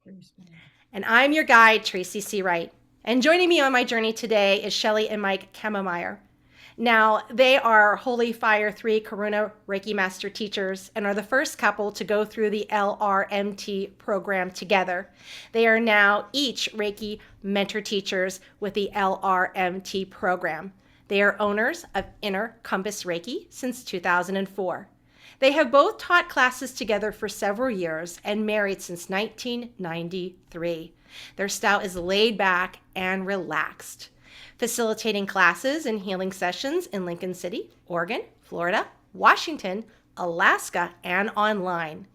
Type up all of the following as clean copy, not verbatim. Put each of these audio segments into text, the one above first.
Very small. And I'm your guide, Tracy C. Wright. And joining me on my journey today is Shelly and Mike Kemameyer. Now, they are Holy Fire 3 Karuna Reiki Master teachers and are the first couple to go through the LRMT program together. They are now each Reiki mentor teachers with the LRMT program. They are owners of InnerCompass Reiki since 2004. They have both taught classes together for several years and married since 1993. Their style is laid back and relaxed, facilitating classes and healing sessions in Lincoln City, Oregon, Florida, Washington, Alaska, and online.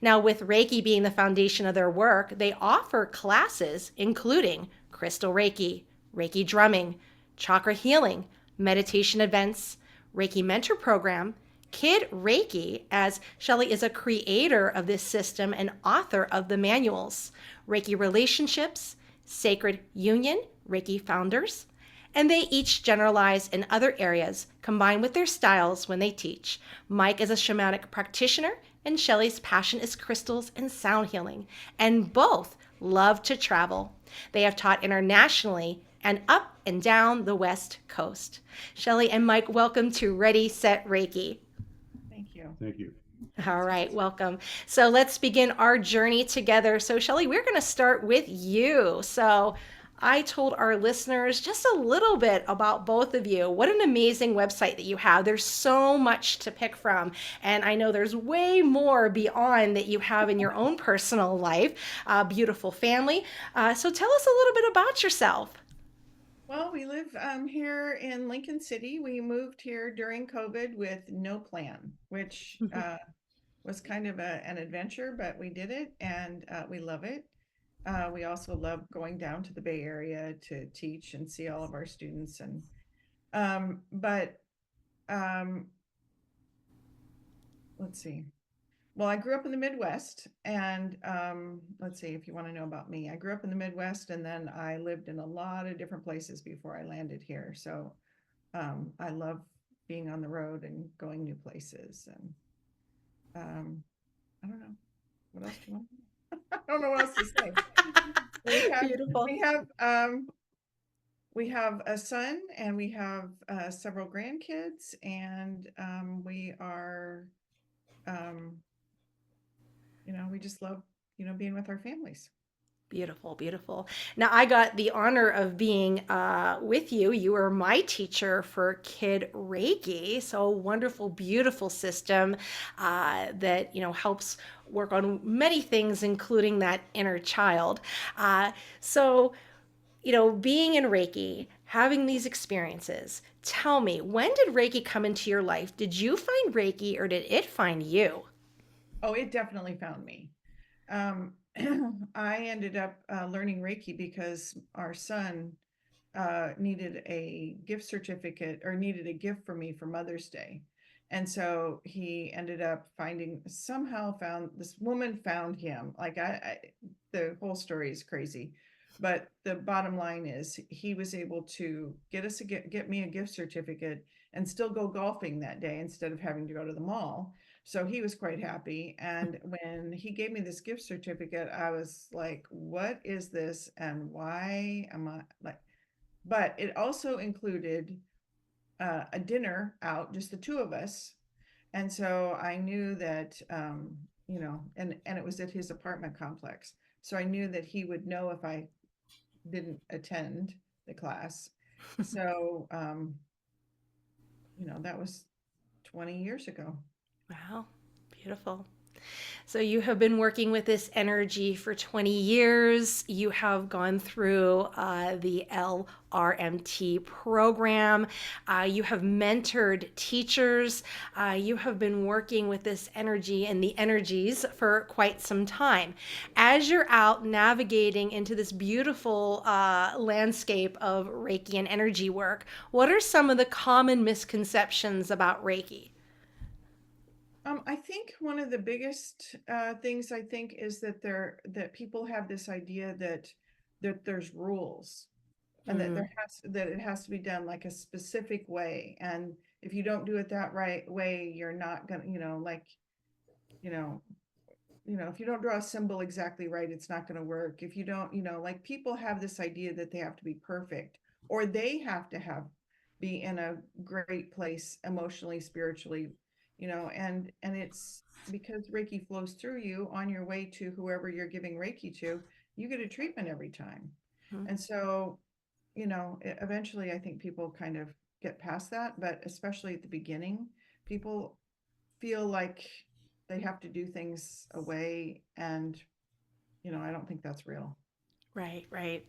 Now, with Reiki being the foundation of their work, they offer classes including crystal Reiki, Reiki drumming, chakra healing, meditation events, Reiki mentor program, Kid Reiki, as Shelley is a creator of this system and author of the manuals, Reiki relationships, sacred union, Reiki founders, and they each generalize in other areas, combined with their styles when they teach. Mike is a shamanic practitioner, and Shelley's passion is crystals and sound healing, and both love to travel. They have taught internationally and up and down the West Coast. Shelley and Mike, welcome to Ready, Set, Reiki. Thank you. Thank you. All right, welcome. So let's begin our journey together. So, Shelley, we're going to start with you. So, I told our listeners just a little bit about both of you. What an amazing website that you have. There's so much to pick from. And I know there's way more beyond that you have in your own personal life. Beautiful family. So, tell us a little bit about yourself. Well, we live here in Lincoln City. We moved here during COVID with no plan, which was kind of an adventure, but we did it and we love it. We also love going down to the Bay Area to teach and see all of our students. And but um, let's see. Well, I grew up in the Midwest, and let's see if you want to know about me. I grew up in the Midwest, and then I lived in a lot of different places before I landed here. So I love being on the road and going new places. And um, I don't know what else do you want. I don't know what else to say. We have Beautiful. we have um, we have a son, and we have several grandkids, and we are um, we just love being with our families. Beautiful, beautiful. Now, I got the honor of being with you. You were my teacher for Kid Reiki. So, a wonderful, beautiful system that, helps work on many things, including that inner child. Uh, so, being in Reiki, having these experiences, tell me, when did Reiki come into your life? Did you find Reiki or did it find you? Oh, it definitely found me. Um, I ended up learning Reiki because our son needed a gift certificate or needed a gift for me for Mother's Day. And so he ended up somehow found this woman found him. The whole story is crazy. But the bottom line is he was able to get me a gift certificate and still go golfing that day instead of having to go to the mall. So he was quite happy. And when he gave me this gift certificate, I was like, what is this? And why am I like, but it also included a dinner out, just the two of us. And so I knew that, and it was at his apartment complex. So I knew that he would know if I didn't attend the class. So, that was 20 years ago. Wow, beautiful. So you have been working with this energy for 20 years. You have gone through the LRMT program. You have mentored teachers. You have been working with this energy and the energies for quite some time. As you're out navigating into this beautiful landscape of Reiki and energy work, what are some of the common misconceptions about Reiki? I think one of the biggest things I think is that people have this idea that there's rules and that Mm, that it has to be done like a specific way, and if you don't do it that right way, you're not gonna, you know if you don't draw a symbol exactly right, it's not going to work. If you don't, like people have this idea that they have to be perfect, or they have to be in a great place emotionally, spiritually, and it's because Reiki flows through you on your way to whoever you're giving Reiki to, you get a treatment every time. Mhm. And so, eventually I think people kind of get past that, but especially at the beginning, people feel like they have to do things away, and I don't think that's real. Right, right.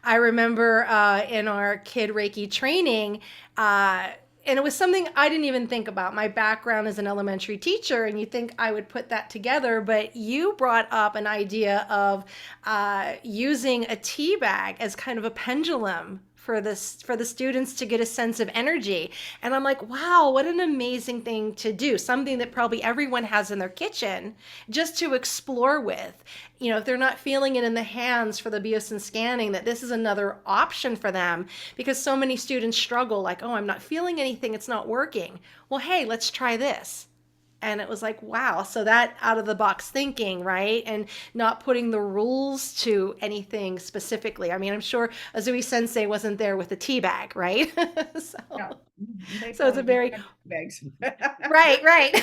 I remember in our kid Reiki training, and it was something I didn't even think about. My background as an elementary teacher, and you think I would put that together, but you brought up an idea of using a tea bag as kind of a pendulum for this for the students to get a sense of energy. And I'm like, wow, what an amazing thing to do. Something that probably everyone has in their kitchen just to explore with. If they're not feeling it in the hands for the Biosen scanning, that this is another option for them, because so many students struggle like, oh, I'm not feeling anything, it's not working. Well, hey, let's try this. And it was like, wow. So that out of the box thinking, right? And not putting the rules to anything specifically. I mean, I'm sure Azui Sensei wasn't there with the tea bag, right? so, Yeah, they so it's a probably didn't very have bags. right, right.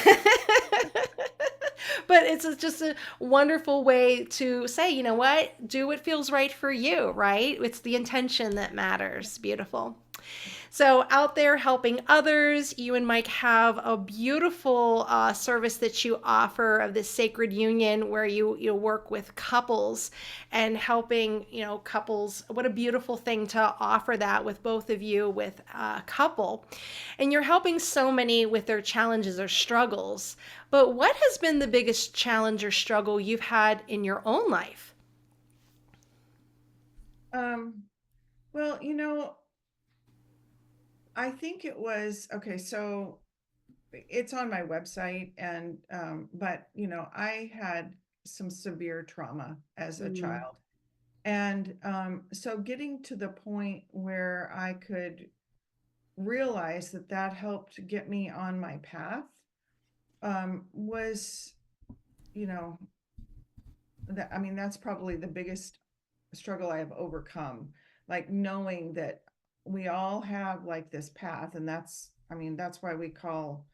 But it's just a wonderful way to say, you know what, do what feels right for you, right? It's the intention that matters. Beautiful. So, out there helping others, you and Mike have a beautiful service that you offer of this sacred union where you work with couples and helping couples. What a beautiful thing to offer that with both of you with a couple, and you're helping so many with their challenges or struggles. But what has been the biggest challenge or struggle you've had in your own life? um well, I think it was okay. So it's on my website, and but I had some severe trauma as a Mm, child. And so getting to the point where I could realize that that helped get me on my path, was, you know, I mean, that's probably the biggest struggle I have overcome. Like knowing that we all have like this path, and I mean, that's why we call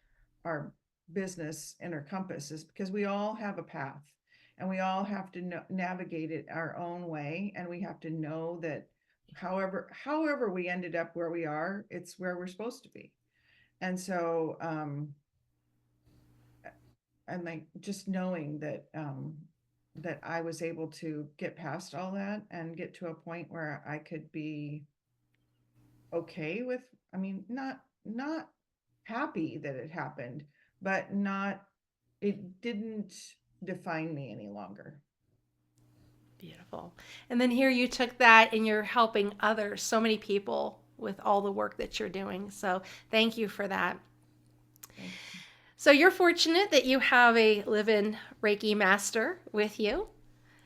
our business InnerCompass, is because we all have a path, and we all have to navigate it our own way, and we have to know that however we ended up where we are, it's where we're supposed to be. And so and like just knowing that I was able to get past all that and get to a point where I could be okay with, I mean, not happy that it happened, but not it didn't define me any longer. beautiful. And then here you took that and you're helping others, so many people with all the work that you're doing. So thank you for that. Thank So you're fortunate that you have a live-in Reiki master with you.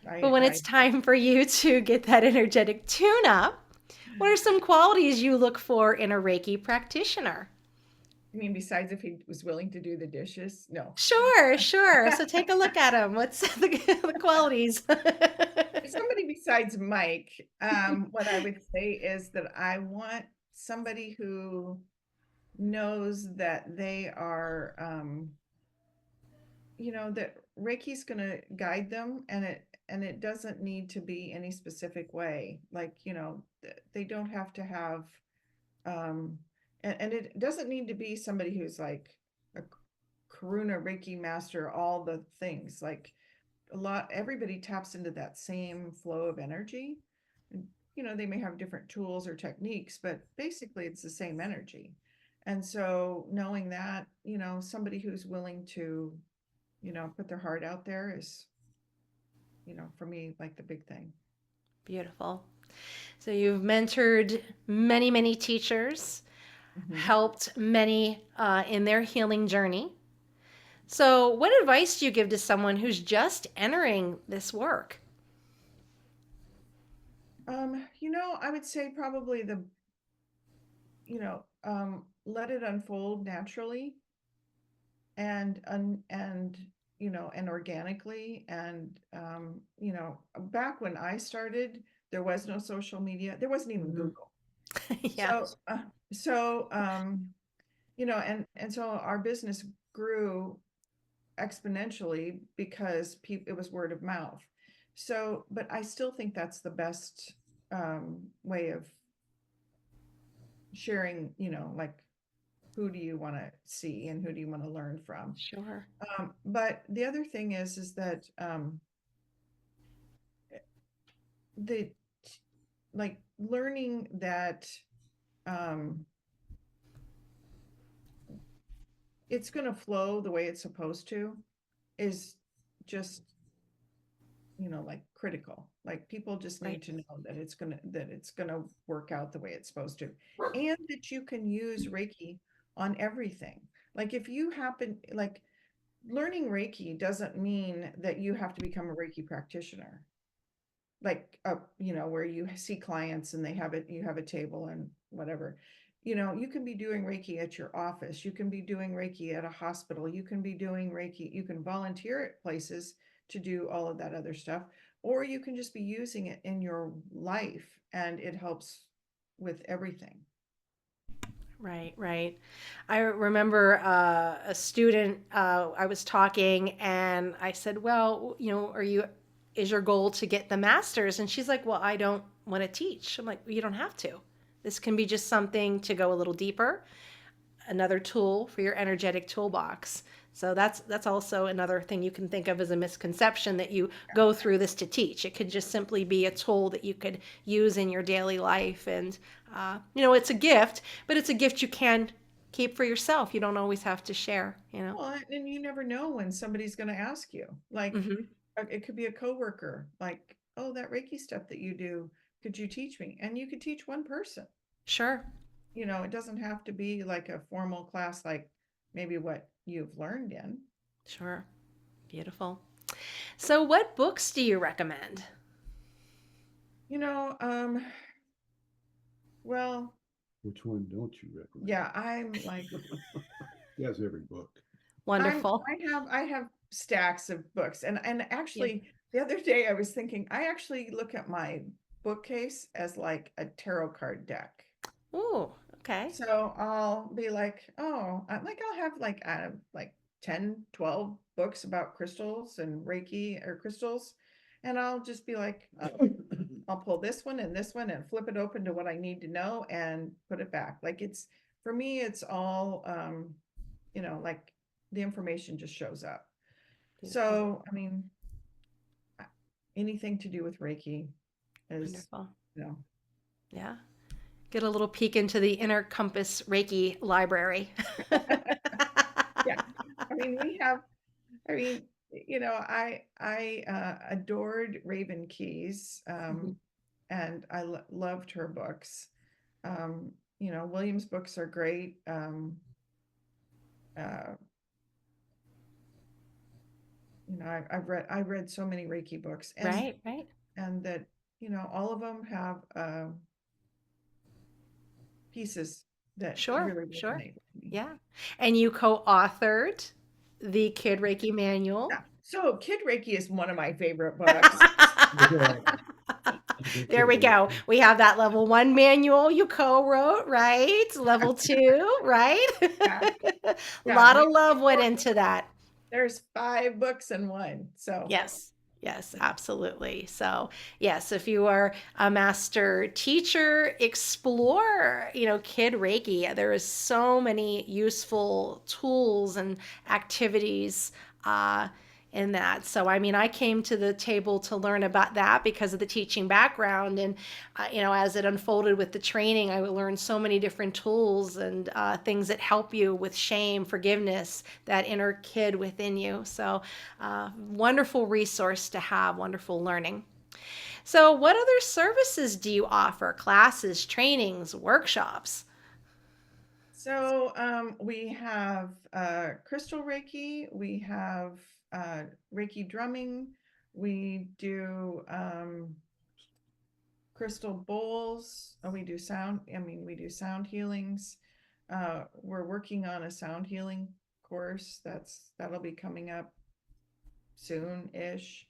you. But when it's I time for you to get that energetic tune up, what are some qualities you look for in a Reiki practitioner? mean, besides if he was willing to do the dishes, no. Sure, sure. So take a look at him. What's the qualities? If somebody besides Mike, what I would say is that I want somebody who knows that they are, that Reiki's going to guide them, and it doesn't need to be any specific way. Like, they don't have to have, um, and it doesn't need to be somebody who's like a Karuna Reiki master, all the things. Like everybody taps into that same flow of energy. And, they may have different tools or techniques, but basically it's the same energy. And so knowing that, somebody who's willing to, put their heart out there is, for me, like the big thing. Beautiful. So you've mentored many, many teachers, Hmm. helped many in their healing journey. So, what advice do you give to someone who's just entering this work? I would say probably let it unfold naturally, and and organically. And, back when I started, there was no social media. There wasn't even Mhm. Google. Yeah, So, and so our business grew exponentially because it was word of mouth. So, but I still think that's the best way of sharing, like who do you want to see and who do you want to learn from? sure. But the other thing is that the like learning that um, it's going to flow the way it's supposed to is just like critical. Like people just Right. need to know that it's gonna work out the way it's supposed to, and that you can use Reiki on everything. Like if you happen like learning Reiki doesn't mean that you have to become a Reiki practitioner. Like where you see clients and you have a table and whatever. You can be doing Reiki at your office, you can be doing Reiki at a hospital, you can be doing Reiki, you can volunteer at places to do all of that other stuff, or you can just be using it in your life and it helps with everything. Right, right. I remember a student, I was talking and I said, well, is your goal to get the master's? And she's like, well, I don't want to teach. I'm like, well, you don't have to. This can be just something to go a little deeper, another tool for your energetic toolbox. So that's also another thing you can think of as a misconception that you go through this to teach. It could just simply be a tool that you could use in your daily life, and it's a gift, but it's a gift you can keep for yourself. You don't always have to share. Well, and you never know when somebody's going to ask you. Like Hmm. it could be a coworker, like, oh, that Reiki stuff that you do, could you teach me? And you could teach one person. Sure, It doesn't have to be like a formal class, like maybe what you've learned in. sure, beautiful. So, what books do you recommend? You know, um, well, Which one don't you recommend? yeah, I'm like, He has every book. Wonderful. I have stacks of books, and Yeah. actually, the other day I was thinking, I actually look at my bookcase as like a tarot card deck. Ooh, okay. So I'll be like, oh, I'll have like 10, 12 books about crystals and Reiki or crystals. And I'll just be like, oh, I'll pull this one and flip it open to what I need to know and put it back. Like for me, it's all like the information just shows up. Beautiful. So, I mean, anything to do with Reiki is, Wonderful. you know, Yeah. Get a little peek into the InnerCompass Reiki library. yeah. I mean, I mean, I adored Raven Keys, Mhm. and loved her books. William's books are great. Uh, I've read so many Reiki books, and Right, right. that all of them have pieces that Sure, really sure. resonate with me. Yeah. And you co-authored the Kid Reiki Manual. Yeah. So Kid Reiki is one of my favorite books. Yeah, they There kid we read. go. We have that level one manual you co-wrote, right? Level two, right? Yeah, A yeah. lot of love went into that. There's 5 books in one. So Yes. Yes, absolutely. So, yes, if you are a master teacher, explore, Kid Reiki. There is so many useful tools and activities uh, in that. So, I mean, I came to the table to learn about that because of the teaching background. And, as it unfolded with the training, I learned so many different tools and things that help you with shame, forgiveness, that inner kid within you. So, wonderful resource to have, wonderful learning. So, what other services do you offer? Classes, trainings, workshops? we have crystal Reiki, we have Reiki drumming, we do crystal bowls, we do sound healings. We're working on a sound healing course that'll be coming up. soon-ish.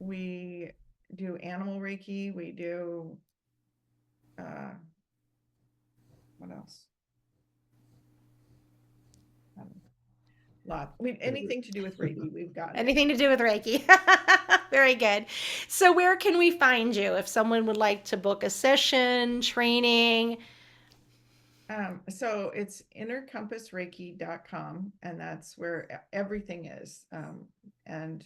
We do animal Reiki. We do, what else? Lot. I mean, anything to do with Reiki, we've got it. Anything to do with Reiki. Very good. So, where can we find you if someone would like to book a session, training? So it's innercompassreiki.com, and that's where everything is. And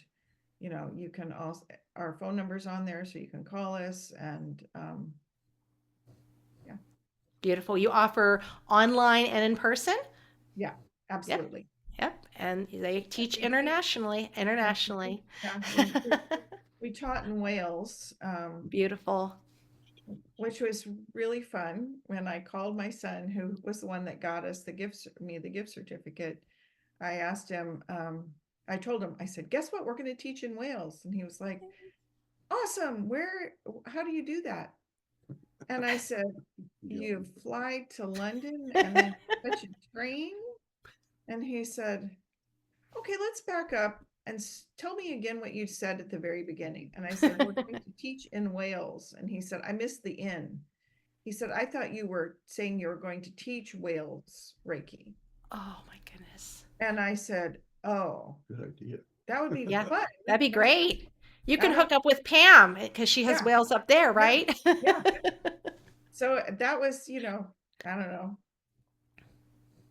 you can also, our phone number's on there, so you can call us, and yeah. Beautiful. You offer online and in person? Yeah, Yep. absolutely. Yep. And they teach We teach, internationally. Internationally. yeah, we taught in Wales, Beautiful. which was really fun. When I called my son, who was the one that got us the gift certificate, I asked him, I told him, I said, guess what we're going to teach in Wales? And he was like, awesome. How do you do that? And I said, you fly to London and then catch a train? And he said, okay, let's back up and tell me again what you said at the very beginning. And I said, we're going to teach in Wales. And he said, I missed the in. He said, I thought you were saying you were going to teach Wales Reiki. Oh my goodness. And I said, oh, Good idea. that would be Yeah, fun. that'd be great. You can That hook up with Pam because she has Yeah, whales up there, yeah, right? yeah. So that was, I don't know,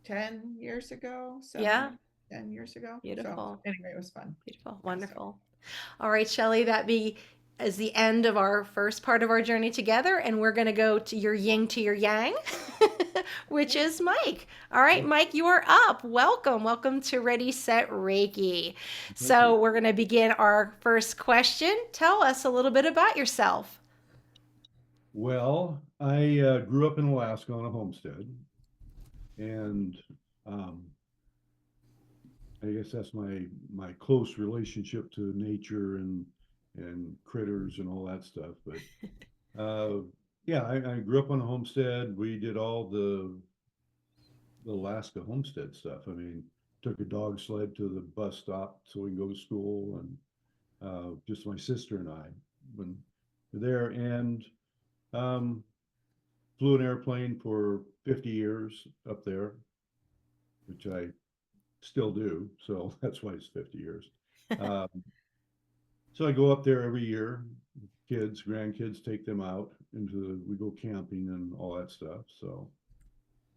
10 years ago, Yeah, 10 years ago. So beautiful. anyway, it was fun. Beautiful. Yeah, so Wonderful. All right, Shelley, is the end of our first part of our journey together, and we're going to go to your yin to your yang, which is Mike. All right, Mike, you are up. Welcome. Welcome to Ready, Set, Reiki. So, we're going to begin our first question. Tell us a little bit about yourself. Well, I grew up in Alaska on a homestead, and I guess that's my close relationship to nature and critters and all that stuff. But yeah, I grew up on a homestead. We did all the Alaska homestead stuff. I mean, took a dog sled to the bus stop so we can go to school, and just my sister and I when we're there, and um, flew an airplane for 50 years up there, which I still do. So that's why it's 50 years. Um, so I go up there every year. Kids, grandkids, take them out we go camping and all that stuff. So,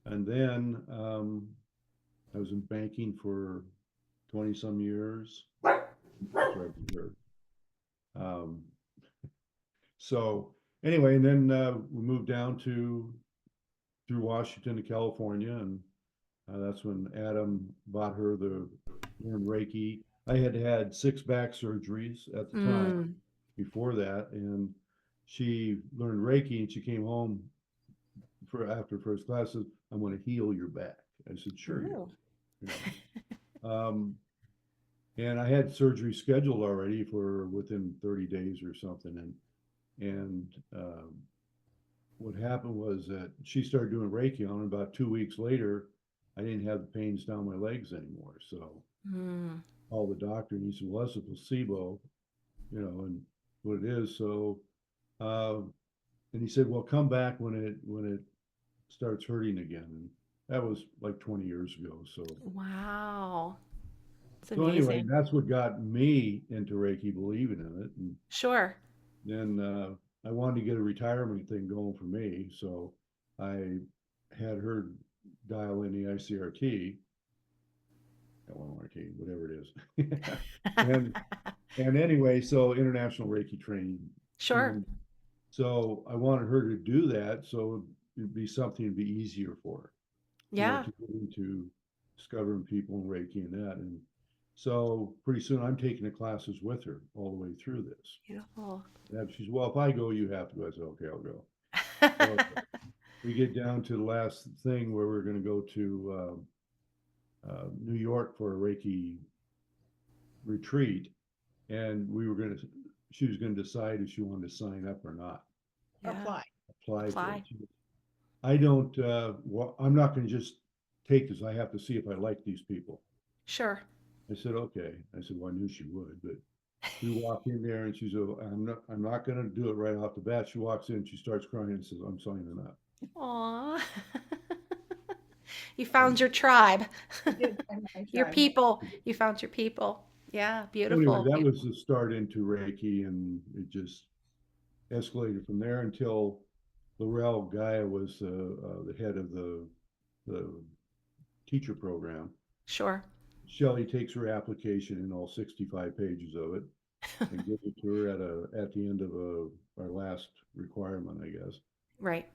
and then I was in banking for 20 some years. Sorry, um, so anyway, and then we moved down through Washington to California, and that's when Adam bought her the learn Reiki. I had 6 back surgeries at the time before that, and she learned Reiki, and she came home for after first class, says, I'm going to heal your back. I said, sure, you and I had surgery scheduled already for within 30 days or something, and what happened was that she started doing Reiki on, and about 2 weeks later, I didn't have the pains down my legs anymore. So all the doctor, and he said, well, that's a placebo, and what it is. So, and he said, well, come back when it starts hurting again. And that was like 20 years ago. So Wow. It's so anyway, amazing. that's what got me into Reiki, believing in it. And Sure. then I wanted to get a retirement thing going for me. So I had her dial in the ICRT, LMRT, whatever it is. and anyway, so international Reiki training. Sure. And so I wanted her to do that, so it'd be something to be easier for her. Yeah. To get into discovering people in Reiki and that. And so pretty soon I'm taking the classes with her all the way through this. Beautiful. And she's, well, if I go, you have to go. I said, okay, I'll go. So we get down to the last thing where we're going to go to New York for a Reiki retreat, and she was going to decide if she wanted to sign up or not. apply. For it. I don't. I'm not going to just take this. I have to see if I like these people. Sure. I said, okay. I said, well, I knew she would, but we walk in there and she's, I'm not going to do it right off the bat. She walks in, she starts crying and says, I'm signing up. Aw. You And found your tribe, I did find my your tribe. people. You found your people. Yeah, so anyway, beautiful. that was the start into Reiki, and it just escalated from there until Laurel Gaia was the head of the teacher program. Sure. Shelley takes her application and all 65 pages of it and gives it to her at the end of our last requirement, I guess. Right.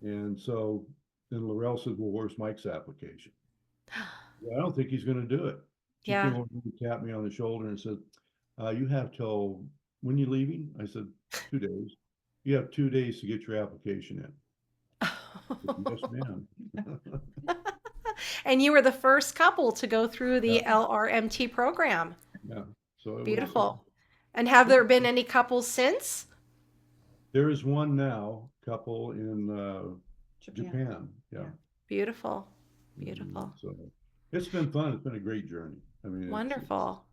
And so then Laurel says, well, where's Mike's application? Well, I don't think he's going to do it. She came Yeah. over and tapped me on the shoulder and said, you have till, when you leaving? I said, 2 days. You have 2 days to get your application in. I said, yes, ma'am. And you were the first couple to go through Yeah, the LRMT program. yeah. So it was, Beautiful. And have there been any couples since? there is one now, couple in Japan. Japan. Yeah. Yeah. Beautiful. Beautiful. So it's been fun. It's been a great journey. I mean, Wonderful.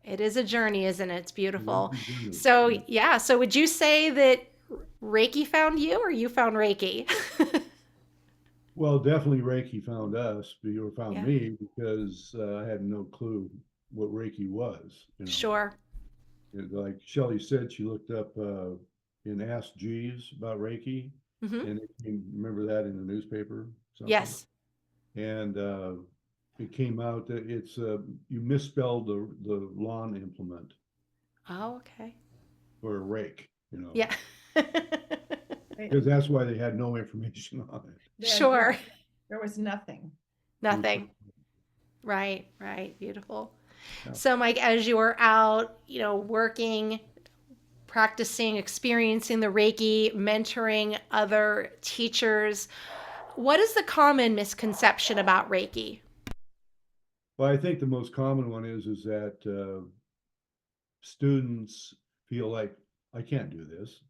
It is a journey, isn't it? It's it is beautiful. a journey. So, Yeah. yeah. So, would you say that Reiki found you or you found Reiki? Well, definitely Reiki found us, or found Yeah. me, because I had no clue what Reiki was. Sure. Like Shelley said, she looked up in Ask Jeeves about Reiki, Hmm. and remember that in the newspaper, something. Yes. And it came out that it's you misspelled the lawn implement Oh, okay. for a rake, Yeah. because that's why they had no information on it. Sure. There was nothing. Nothing. Right, right. Beautiful. Yeah. So, Mike, as you are out, working, practicing, experiencing the Reiki, mentoring other teachers, what is the common misconception about Reiki? Well, I think the most common one is that students feel like I can't do this.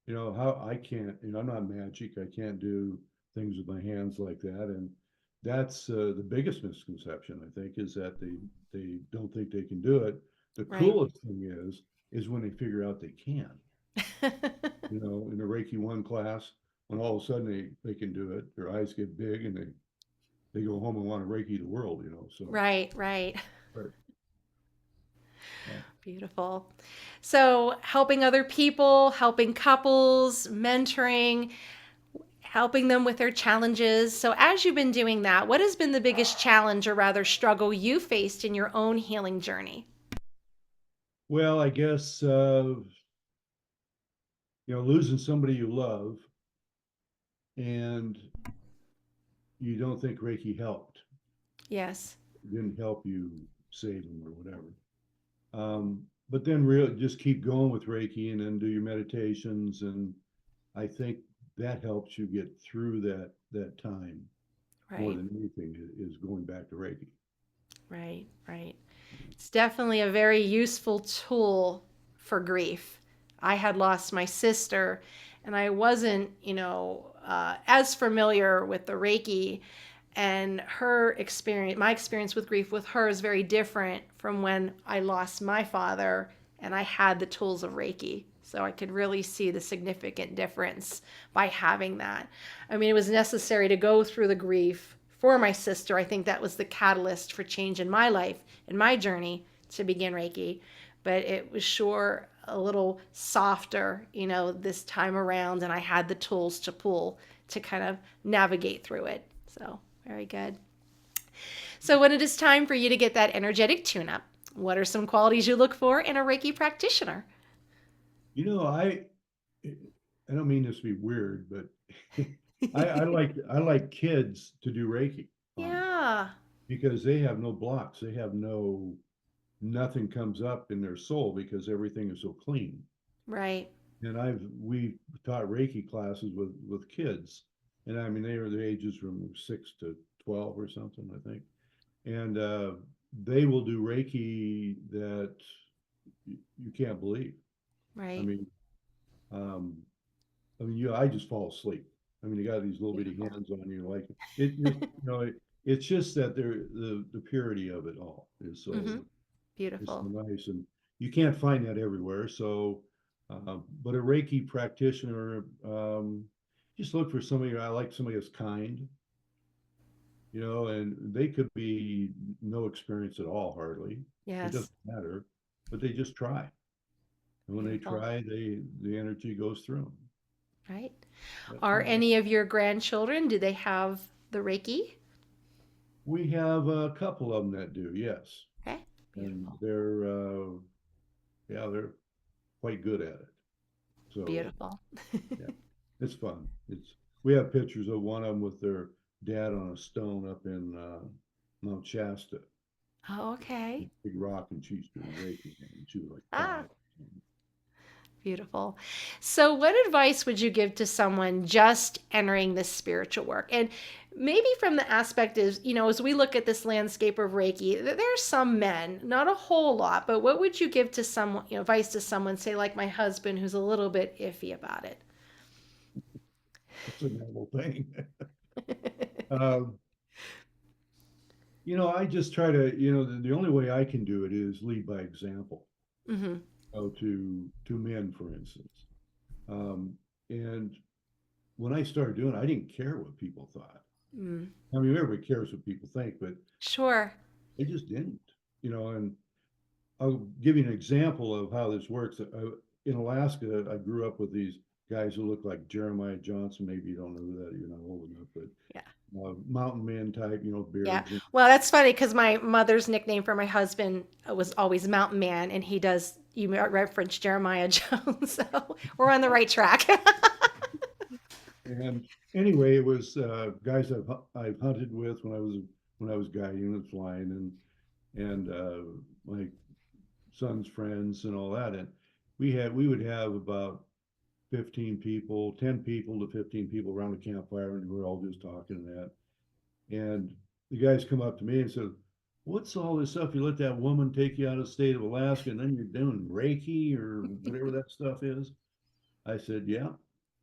How I can't. I'm not magic. I can't do things with my hands like that, and that's the biggest misconception. I think is that they don't think they can do it. The Right. coolest thing is when they figure out they can. In the Reiki 1 class, when all of a sudden they can do it, their eyes get big and they go home and want to Reiki the world. So. Right, right. Right. Yeah. Beautiful. So, helping other people, helping couples, mentoring, helping them with their challenges. So, as you've been doing that, what has been the biggest challenge or rather struggle you faced in your own healing journey? Well, I guess losing somebody you love and you don't think Reiki helped. Yes. It didn't help you save them or whatever. But then really just keep going with Reiki and then do your meditations. And I think that helps you get through that time more Right, than anything is going back to Reiki. right, right. It's definitely a very useful tool for grief. I had lost my sister and I wasn't, as familiar with the Reiki, and her experience, my experience with grief with her is very different from when I lost my father and I had the tools of Reiki. So I could really see the significant difference by having that. I mean, it was necessary to go through the grief for my sister. I think that was the catalyst for change in my life, in my journey to begin Reiki. But it was sure a little softer, this time around, and I had the tools to pull to kind of navigate through it. So, very good. So, when it is time for you to get that energetic tune up, what are some qualities you look for in a Reiki practitioner? I don't mean this to be weird, but I like kids to do Reiki on Yeah, because they have no blocks. They have nothing comes up in their soul because everything is so clean. right, And we taught Reiki classes with kids, and I mean they were the ages from 6 to 12 or something, I think. And they will do Reiki that you can't believe. I right. mean, um, I just fall asleep. I mean, you got these little bitty Beautiful. hands on you, like it just, it's just that the purity of it all is Hmm. so it's so Beautiful. nice, and you can't find that everywhere. So, but a Reiki practitioner, just look for somebody. I like somebody that's kind, and they could be no experience at all, hardly. It Yes. doesn't matter, but they just try. And when they Beautiful. try, the energy goes through them. Right. That's Are what I, any of your grandchildren, do they have the Reiki? we have a couple of them that do, yes, Okay. and Beautiful. yeah, they're quite good at it. So Beautiful. yeah, it's fun. We have pictures of one of them with their dad on a stone up in Mount Shasta, Oh, okay. big rock, and she's doing Reiki, and she was like Ah, 5. beautiful. So, what advice would you give to someone just entering this spiritual work? And maybe from the aspect is, as we look at this landscape of Reiki, there are some men, not a whole lot, but what would you give to someone, advice to someone, say, like my husband, who's a little bit iffy about it? It's a normal thing. um, I just try to, the only way I can do it is lead by example. Hmm. To men, for instance. Um, and when I started doing it, I didn't care what people thought. Mm. I mean, everybody cares what people think, but Sure. I just didn't, and I'll give you an example of how this works. In Alaska, I grew up with these guys who look like Jeremiah Johnson. Maybe you don't know who that, you're not old enough, but Yeah. mountain men type, Yeah. beards. Well, that's funny because my mother's nickname for my husband was always Mountain Man, and he does, you reference Jeremiah Jones. So we're on the right track. And anyway, it was guys I've hunted with when I was guiding and flying, and my son's friends and all that. And we would have about 15 people, 10 people to 15 people around the campfire, and we're all just talking and that. And the guys come up to me and said, "What's all this stuff? You let that woman take you out of the state of Alaska, and then you're doing Reiki or whatever that stuff is?" I said, "Yeah."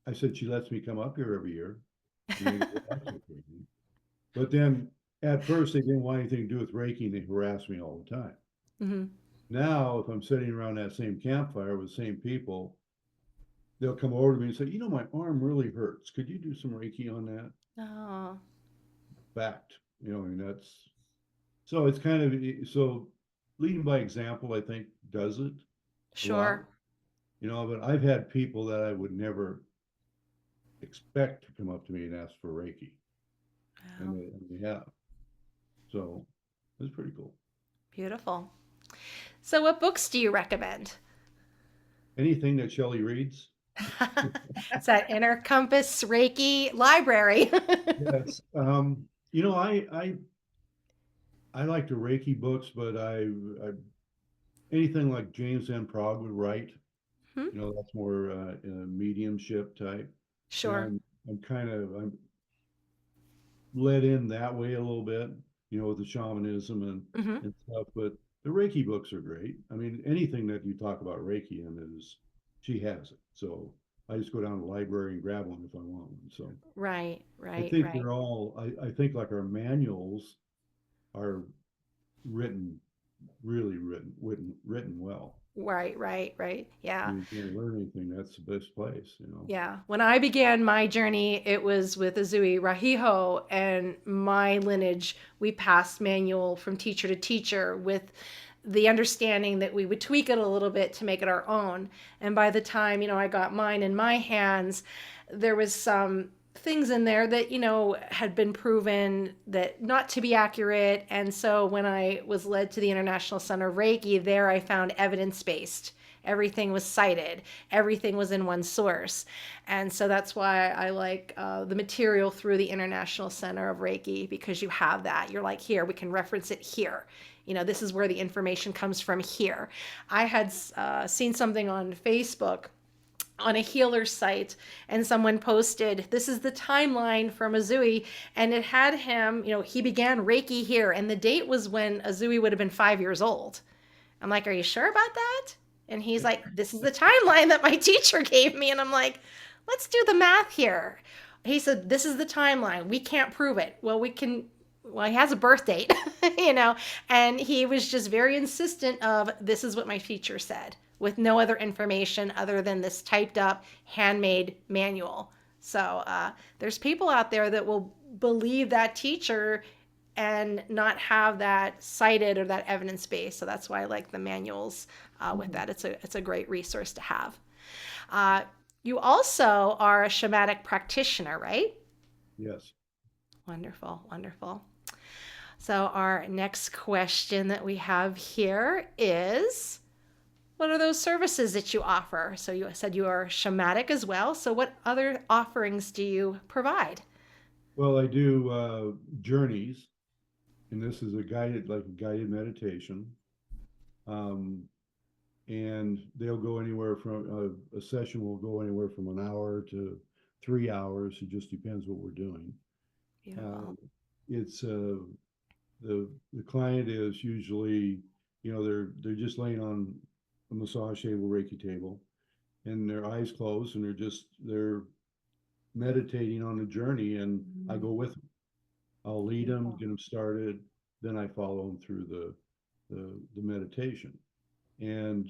I said, "She lets me come up here every year." And they go, "Well, that's okay." But then at first they didn't want anything to do with Reiki, and they harassed me all the time. Hmm. Now, if I'm sitting around that same campfire with the same people, they'll come over to me and say, "My arm really hurts. Could you do some Reiki on that?" Oh, Fact. I mean, that's so it's kind of so leading by example, I think, does it a lot. sure. But I've had people that I would never expect to come up to me and ask for Reiki, and Wow. they have. So it's pretty cool. Beautiful. So, what books do you recommend? Anything that Shelley reads. It's that InnerCompass Reiki library. Yes. I like the Reiki books, but I anything like James M. Prague would write. Hmm? That's more mediumship type, and Sure. I'm led in that way a little bit, with the shamanism Hmm. and stuff. But the Reiki books are great. I mean, anything that you talk about Reiki in is she has it. So I just go down to the library and grab one if I want one. So Right, I right, think right. I think like our manuals are written really written well. Right, right, right. Yeah. You can't learn anything. That's the best place. Yeah. When I began my journey, it was with Azui Rahiho, and my lineage, we passed manual from teacher to teacher with the understanding that we would tweak it a little bit to make it our own. And by the time, I got mine in my hands, there was some things in there that, had been proven that not to be accurate. And so when I was led to the International Center of Reiki, there I found evidence-based. Everything was cited. Everything was in one source. And so that's why I like the material through the International Center of Reiki, because you have that. You're like, here, we can reference it here. This is where the information comes from here. I had seen something on Facebook on a healer site, and someone posted, this is the timeline from Azui, and it had him, he began Reiki here, and the date was when Azui would have been 5 years old. I'm like, are you sure about that? And he's like, this is the timeline that my teacher gave me. And I'm like, let's do the math here. He said, this is the timeline. We can't prove it. Well, we can well, he has a birth date, and he was just very insistent of this is what my teacher said with no other information other than this typed up handmade manual. So there's people out there that will believe that teacher and not have that cited or that evidence base. So that's why I like the manuals with Mhm. that. It's a great resource to have. Uh, you also are a shamanic practitioner, right? Yes. Wonderful, wonderful. So, our next question that we have here is what are those services that you offer? So, you said you are shamanic as well. So, what other offerings do you provide? Well, I do journeys, and this is like a guided meditation. Um, and they'll go anywhere from a session will go anywhere from an hour to 3 hours. It just depends what we're doing. Beautiful. Um, it's the client is usually, they're just laying on a massage table, Reiki table, and their eyes closed, and they're meditating on the journey, and I Mhm. go with them. I'll lead them, Beautiful. get them started, then I follow them through the meditation. And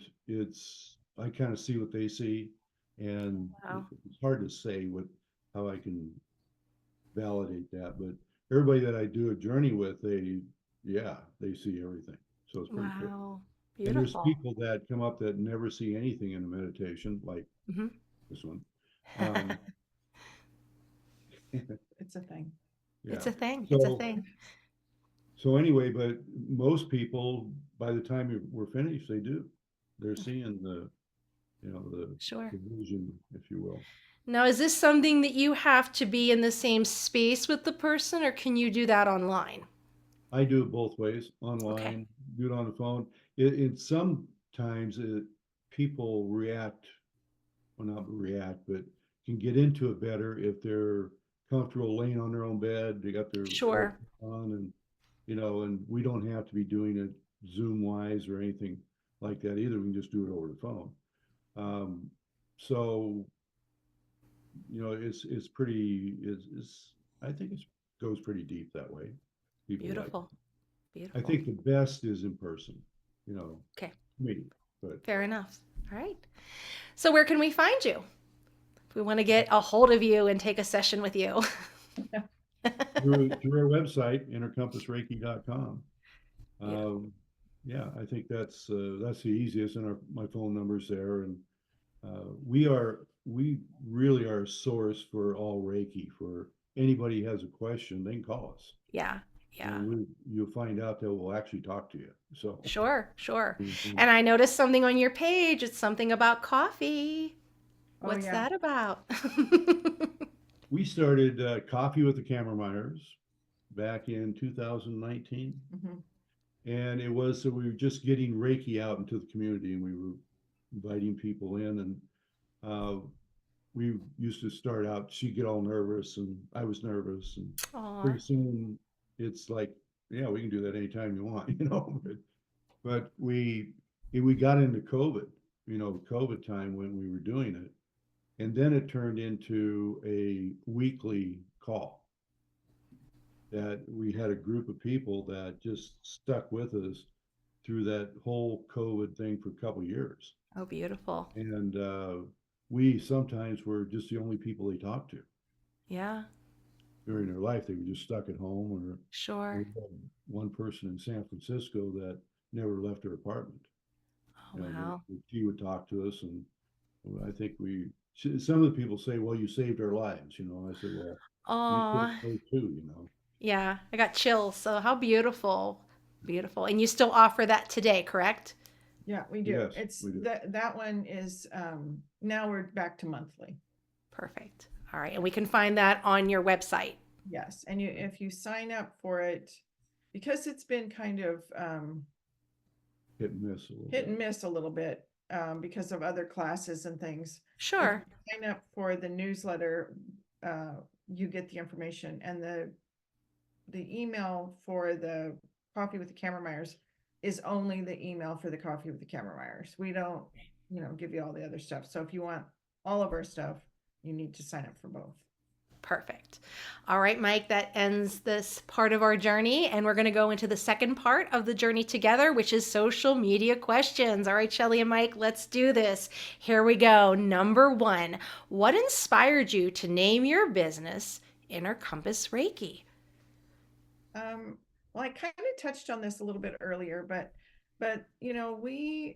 I kind of see what they see, and Wow. it's hard to say how I can validate that, but everybody that I do a journey with, yeah, they see everything. So it's pretty cool. Wow. And there's Beautiful. people that come up that never see anything in a meditation, like Hmm. this one. Um, It's a thing. It's yeah. a thing. It's a So thing. so anyway, but most people, by the time we're finished, they do. They're seeing Sure. the vision, if you will. Now, is this something that you have to be in the same space with the person, or can you do that online? I do it both ways, Okay. online, do it on the phone. It sometimes people react, well, not react, but can get into it better if they're comfortable laying on their own bed. They got their Sure. headphones on, and we don't have to be doing it Zoom wise or anything like that either. We can just do it over the phone. Um, so it's pretty. I think it goes pretty deep that way. People like. Beautiful. I Beautiful. think the best is in person. You know, Okay. me, but Fair enough. All right. So, where can we find you if we want to get a hold of you and take a session with you? through our website, InnerCompassReiki.com. Beautiful. Um, yeah, I think that's the easiest, and my phone number's there, and we really are a source for all Reiki. For anybody who has a question, they can call us, Yeah. Yeah. and you'll find out that we'll actually talk to you. So Sure. Sure. mhm. And I noticed something on your page. It's something about coffee. Oh, What's yeah. that about? We started Coffee with the Cameromeyers back in 2019. Mhm. And it was so we were just getting Reiki out into the community, and we were inviting people in, and uh, we used to start out. She'd get all nervous, and I was nervous, and Aw. pretty soon it's like, yeah, we can do that anytime you want, But we got into COVID, COVID time when we were doing it, and then it turned into a weekly call that we had a group of people that just stuck with us through that whole COVID thing for a couple of years. Oh, beautiful. And we sometimes were just the only people they talked to Yeah. during their life. They were just stuck at home, or we Sure. had one person in San Francisco that never left her apartment. Oh, wow. She would talk to us, and I think some of the people say, well, you saved our lives. I said, well, you saved Aw. hers too. Yeah, I got chills. So how beautiful. Beautiful. And you still offer that today, correct? Yeah, we do. Yes, It's we do. that one is now we're back to monthly. Perfect. All right. And we can find that on your website. Yes. And if you sign up for it, because it's been kind of Hit and miss a little hit bit. and miss a little bit because of other classes and things. If you Sure. sign up for the newsletter, you get the information, and the email for the Coffee with the Cameromeyers is only the email for the Coffee with the Cameromeyers. We don't, give you all the other stuff. So if you want all of our stuff, you need to sign up for both. Perfect. All right, Mike, that ends this part of our journey. And we're going to go into the second part of the journey together, which is social media questions. All right, Shelly and Mike, let's do this. Here we go. Number one, what inspired you to name your business InnerCompass Reiki? Well, I kind of touched on this a little bit earlier, but we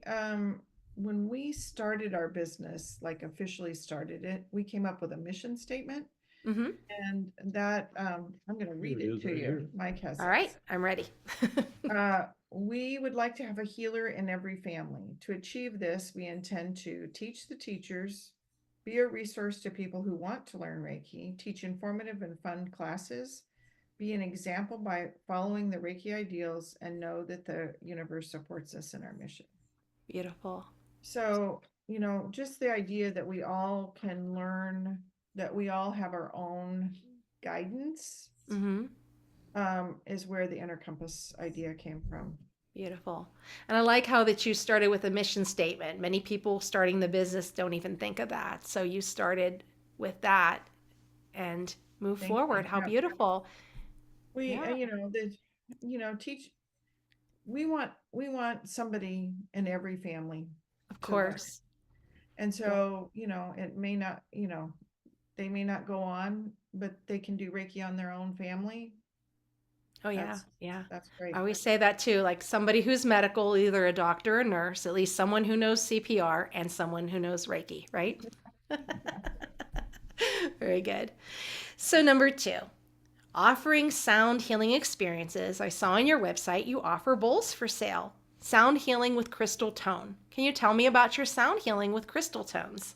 when we started our business, like officially started it, we came up with a mission statement, Mm-hmm. and that I'm going to Here read it it is to right you. here. Mike has All it. right, I'm ready. We would like to have a healer in every family. To achieve this, we intend to teach the teachers, be a resource to people who want to learn Reiki, teach informative and fun classes, be an example by following the Reiki ideals, and know that the universe supports us in our mission. Beautiful. So, just the idea that we all can learn, that we all have our own guidance, Mm-hmm. is where the inner compass idea came from. Beautiful. And I like how that you started with a mission statement. Many people starting the business don't even think of that. So you started with that and move Thank you. forward. How Yeah. beautiful. We, Yeah, teach, we want somebody in every family of to learn. course. And Yeah. so, it may not, they may not go on, but they can do Reiki on their own family. Oh, yeah. That's, Yeah. that's I great. always say that too, like somebody who's medical, either a doctor or nurse, at least someone who knows CPR and someone who knows Reiki, right? Yeah. Very good. So, number two, offering sound healing experiences. I saw on your website you offer bowls for sale. Sound healing with crystal tone. Can you tell me about your sound healing with crystal tones?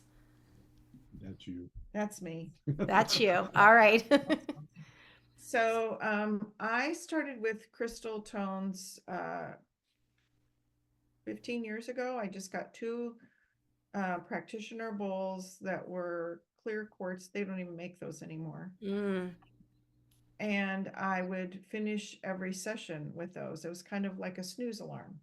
That's you. That's me. That's you. All right. So, I started with crystal tones, 15 years ago. I just got two practitioner bowls that were clear quartz. They don't even make those anymore. Mm, And I would finish every session with those. It was kind of like a snooze alarm.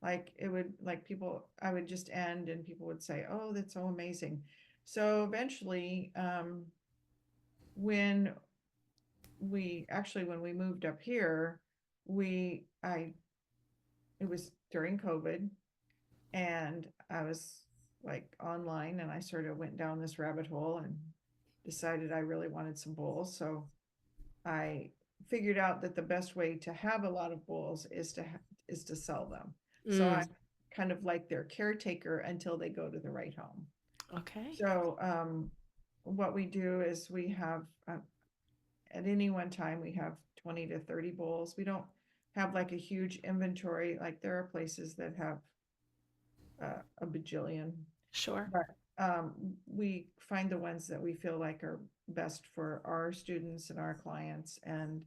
Like it would, like people, I would just end and people would say, "Oh, that's so amazing." So eventually, when when we moved up here, we, I, it was during COVID, and I was like online, and I sort of went down this rabbit hole and decided I really wanted some bowls. So I figured out that the best way to have a lot of bowls is to sell them. So I mm, kind of like their caretaker until they go to the right home. okay. So what we do is we have at any one time we have 20 to 30 bowls. We don't have like a huge inventory. Like there are places that have a bajillion, Sure. but we find the ones that we feel like are best for our students and our clients, and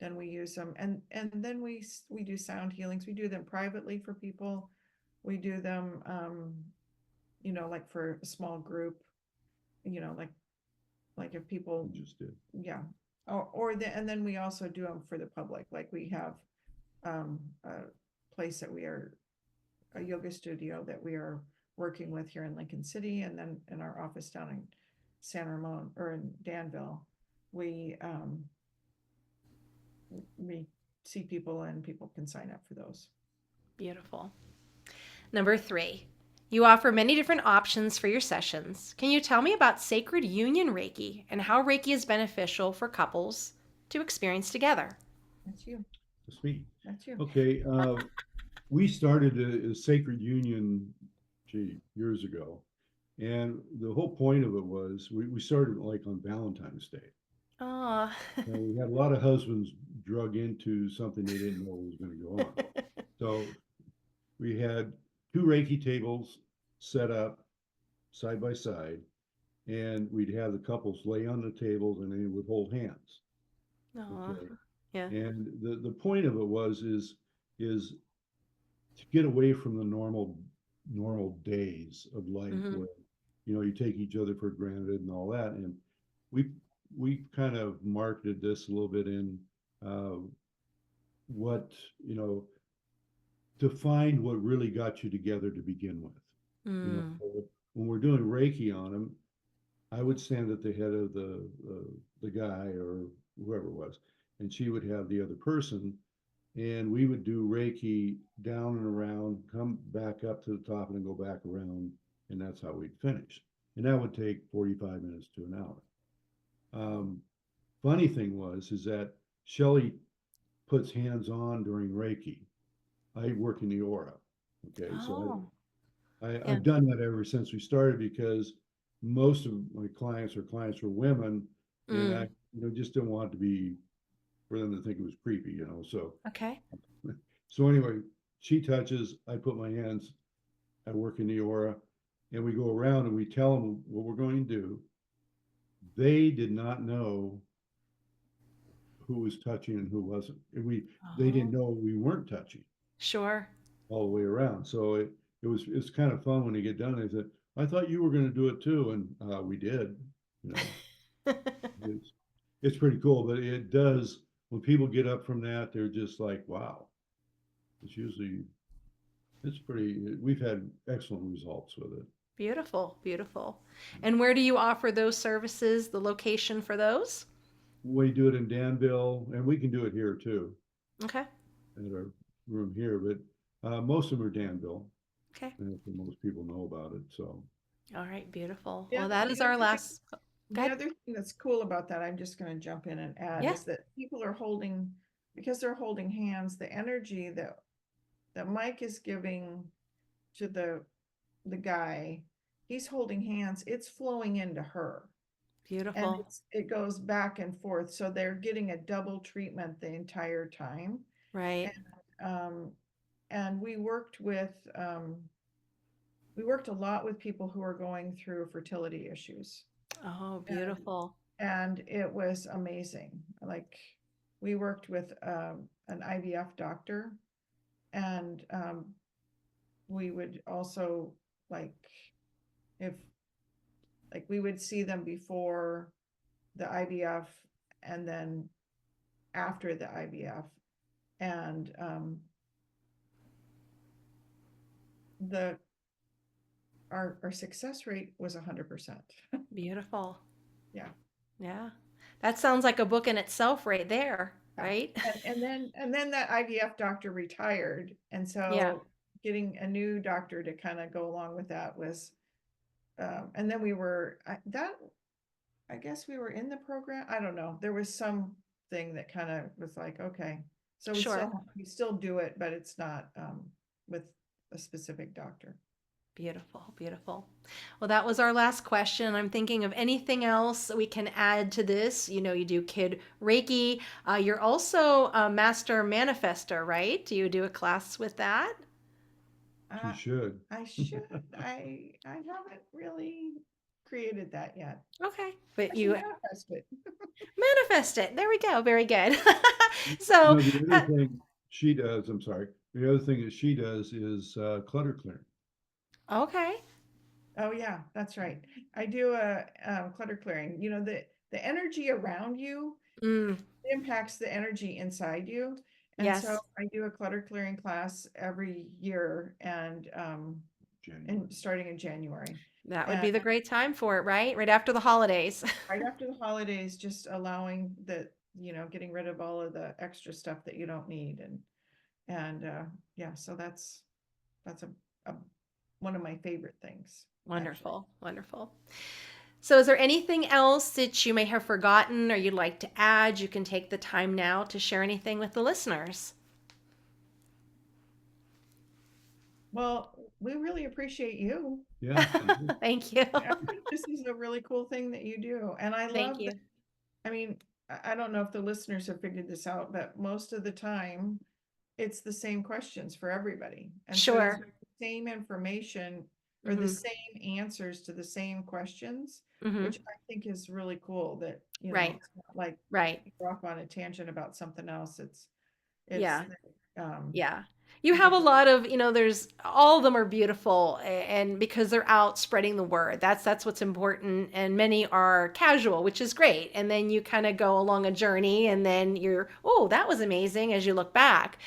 then we use them. And then we do sound healings. We do them privately for people. We do them, like for a small group. Like if people, You just did. yeah, and then we also do them for the public. Like we have a place that we are a yoga studio that we are working with here in Lincoln City, and then in our office down in San Ramon or in Danville, we we see people and people can sign up for those. Beautiful. Number three, you offer many different options for your sessions. Can you tell me about Sacred Union Reiki and how Reiki is beneficial for couples to experience together? That's you. That's me. That's you. Okay. We started a Sacred Union, years ago. And the whole point of it was we started like on Valentine's Day. Oh, And we had a lot of husbands drug into something they didn't know was going to go on. So we had two Reiki tables set up side by side, and we'd have the couples lay on the tables and they would hold hands. oh, Okay. yeah. And the point of it is to get away from the normal days of life Mm-hmm. where you take each other for granted and all that. And we we kind of marketed this a little bit in uh, what to find what really got you together to begin with. Mm, So when we're doing Reiki on them, I would stand at the head of the guy or whoever it was, and she would have the other person, and we would do Reiki down and around, come back up to the top, and then go back around, and that's how we'd finish. And that would take 45 minutes to an hour. Funny thing was is that Shelley puts hands on during Reiki. I work in the aura. Okay, so Oh, yeah. I've done that ever since we started because most of my clients were women, and I Mm, just didn't want it to be for them to think it was creepy. So okay. so anyway, she touches, I put my hands, I work in the aura, and we go around and we tell them what we're going to do. They did not know who was touching and who wasn't. They didn't Oh, know we weren't touching sure. all the way around. So it's kind of fun when you get done. They said, "I thought you were going to do it too," and we did. You know, it's it's pretty cool, but it does when people get up from that, they're just like, "Wow!" It's usually it's pretty. We've had excellent results with it. Beautiful, beautiful. And where do you offer those services, the location for those? We do it in Danville, and we can do it here too Okay, at our room here, but most of them are Danville, okay. and most people know about it. So All right, beautiful. Yeah, Well, that is our last. Go the ahead. other thing that's cool about that, I'm just going to jump in and add, Yeah, is that people are holding, because they're holding hands, the energy that Mike is giving to the guy, he's holding hands, it's flowing into her. And beautiful. it goes back and forth. So they're getting a double treatment the entire time. Right. And and we worked a lot with people who are going through fertility issues. Oh, And beautiful. and it was amazing. Like we worked with an IVF doctor, and we would also like if like we would see them before the IVF and then after the IVF, and the our success rate was 100%. Beautiful. Yeah. Yeah. That sounds like a book in itself right there, Yeah. right? And then that IVF doctor retired. And Yeah, so getting a new doctor to kind of go along with that was, and then we were, I guess we were in the program. I don't know. There was something that kind of was like, okay, so sure. we still do it, but it's not, with a specific doctor. Beautiful, beautiful. Well, that was our last question. I'm thinking of anything else we can add to this. You know, you do Kid Reiki. You're also a master manifester, right? Do you do a class with that? she Uh, should. I should, I haven't really created that yet. Okay, but I should you manifest it. manifest it. There we go. Very good. So, The other uh, thing she does, I'm sorry, the other thing that she does is clutter clearing. okay. Oh yeah, that's right. I do a clutter clearing. You know, the energy around you Mm, impacts the energy inside you. And so yes, I do a clutter clearing class every year, January. and starting in January. that would And be the great time for it, right? Right after the holidays. right after the holidays, just allowing getting rid of all of the extra stuff that you don't need. And yeah, so that's a one of my favorite things, actually. Wonderful, wonderful. So, is there anything else that you may have forgotten or you'd like to add? You can take the time now to share anything with the listeners. Well, we really appreciate you. Yeah, thank you. Thank you. I think this is a really cool thing that you do. And I Thank love that. you. I mean, I don't know if the listeners have figured this out, but most of the time it's the same questions for everybody. And so you Sure. get the same information or the Hmm. same answers to the same questions, Hmm. which I think is really cool that, Right. it's not like Right. you're off on a tangent about something else. It's Yeah. um Yeah. You you have get a the lot of, there's all of them are beautiful and because they're out spreading the word. That's what's important. And many are casual, which is great. And then you kind of go along a journey and then oh, that was amazing as you look back.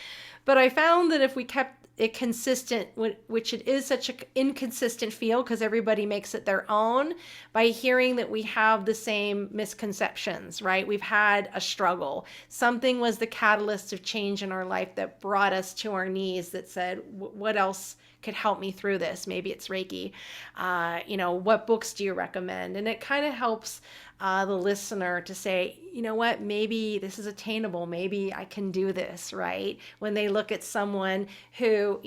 But I found that if we kept it consistent, which it is such an inconsistent field because everybody makes it their own, by hearing that we have the same misconceptions, right? We've had a struggle. Something was the catalyst of change in our life that brought us to our knees, that said, what else could help me through this? Maybe it's Reiki. What books do you recommend? And it kind of helps the listener to say, you know what, maybe this is attainable. Maybe I can do this, right? When they look at someone who,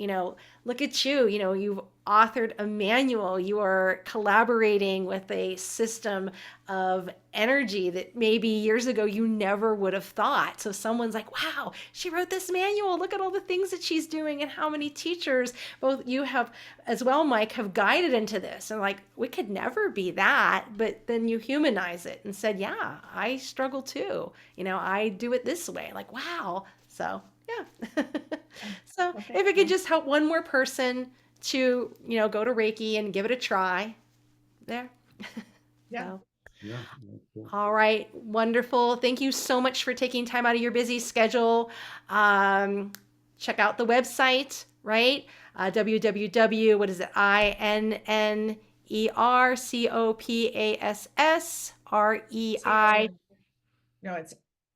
look at you, you've authored a manual, you are collaborating with a system of energy that maybe years ago you never would have thought. So someone's like, wow, she wrote this manual. Look at all the things that she's doing, and how many teachers, both you have as well, Mike, have guided into this. And like, we could never be that. But then you humanize it and said, yeah, I struggle too. I do it this way. Like, wow. So yeah. So if it could just help one more person to, go to Reiki and give it a try there. Yeah. So, Yeah. That's cool. all right. Wonderful. Thank you so much for taking time out of your busy schedule. Check out the website, right? www, what is it? INNERCOPASSREI. No, it's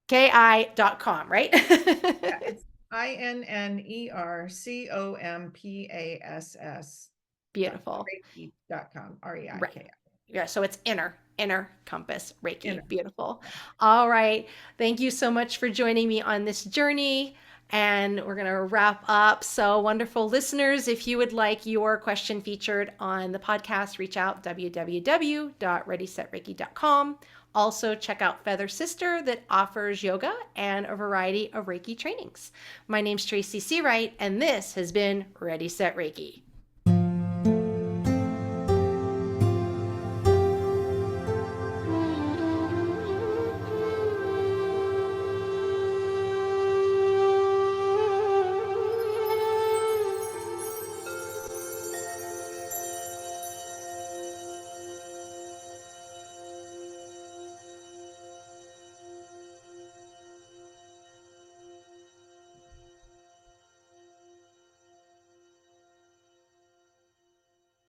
ki.com, right? yeah, it's INNERCOMPASS. Beautiful. Reiki.com. REIKI. Right. Yeah, so it's InnerCompass Reiki. Inner. Beautiful. All right. Thank you so much for joining me on this journey. And we're going to wrap up. So, wonderful listeners, if you would like your question featured on the podcast, reach out, www.ReadySetReiki.com. Also, check out Feather Sister, that offers yoga and a variety of Reiki trainings. My name's Tracy Seawright, and this has been Ready Set Reiki.